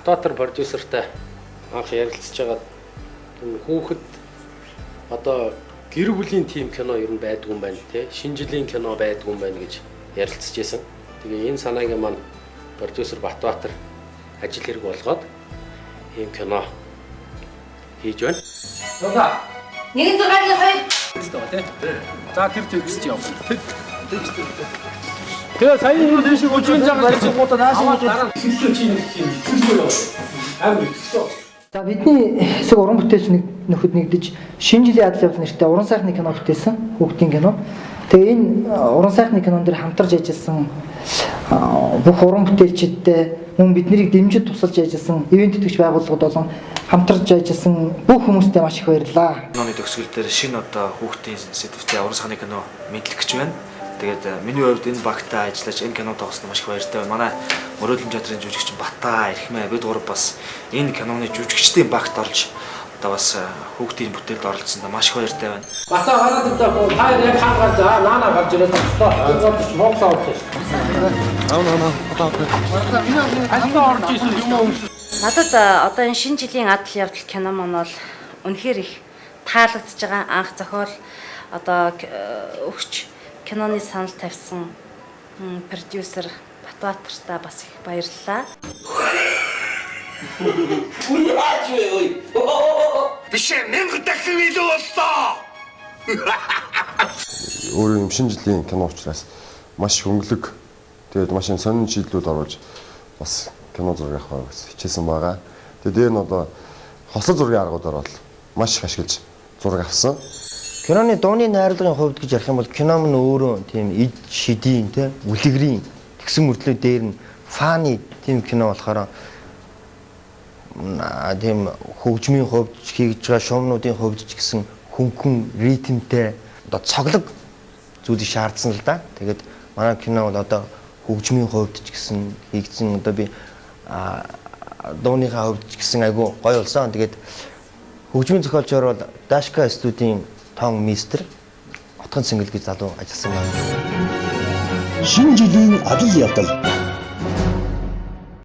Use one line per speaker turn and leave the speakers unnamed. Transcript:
Батбаатар продюсертай анх ярилцж байгаа хүүхэд одоо гэр бүлийн тим кино ер нь байдгүй юм байна те. Шинэ жилийн кино байдгүй юм байна гэж ярилцж байсан. Тэгээ энэ санааг маань продюсер Батбаатар ажил хэрэг болгоод ийм кино хийж байна. Яа.
1-6-2
За тэр текст яв. Тэгээ сая юу дэшиг үжийн цагаан гоо наашиг хэлсэн чинь амар ихсэн.
За бидний хэсэг уран бүтээлч нөхөд нэгдэж шинэ жилийн адал явдал нэртэй уран сайхны кино бүтээсэн хүүхдийн кино. Тэгээ энэ уран сайхны кинон дээр хамтарч ажилласан бүх уран бүтээлчидтэй мөн биднийг дэмжиж тусалж ажилласан ивент тэтгэгч байгууллагууд болон хамтарч ажилласан бүх хүмүүстээ маш их баярлалаа.
Киноны төгсгөл дээр шинэ одоо хүүхдийн сэдвтэй уран сайхны кино мэдлэгч байна. Тэгээд миний хувьд энэ багтаа ажиллаж энэ кинод тоглосон маш их баяртай байна. Манай Мөрөөдлийн театрын жүжигч Батаа, Эрхмээ бид гурав бас энэ киноны жүжигчдийн багт орж одоо бас хүүхдийн бүтээлд оролцсонд маш их баяртай байна.
Батаа хараад байгаа та яг хаагаар за наана гарч ирээд тастаа. Тэгвэл Монгол авах.
Надад одоо энэ шинэ жилийн адал явдал кино маань бол үнэхээр их таалагдж байгаа. Анх зохиол одоо өгч киноны санал тавьсан продюсер Батбаатартаа бас их баярлалаа.
Яаж вэ? Биш мянга дахин илүү боллоо.
Өөрөө юм шинэ жилийн кино учраас маш хөнгөлөг тэгээд маш сонин шийдлүүд оруулж бас кино зураг авах гэж хичээсэн байгаа. Тэгээд дээр нь одоо хосол зургийн аргуудаар бол маш их ашиглаж зураг авсан.
Киноны дууны найрлагын хувьд гэж ярих юм бол кино нь өөрөө тийм эд шидийн те үлгэрийн тэгсэн мөртлөө дээр нь фаны тийм кино болохоор тийм хөгжмийн хувьд хийж байгаа шуумнуудын хувьд ч гэсэн хөнгөн ритмтэй одоо цоглог зүйлийг шаардсан л да. Тэгээд манай кино бол одоо хөгжмийн хувьд ч гэсэн хийгдсэн одоо би дууныхаа хувьд ч гэсэн айгу гоё болсон. Тэгээд хөгжмийн зохиолчор бол Дашка студийн Том Мистер Отгон Сэнгэл гэж залуу ажилласан байна.
Шинэ жилийн адал явдал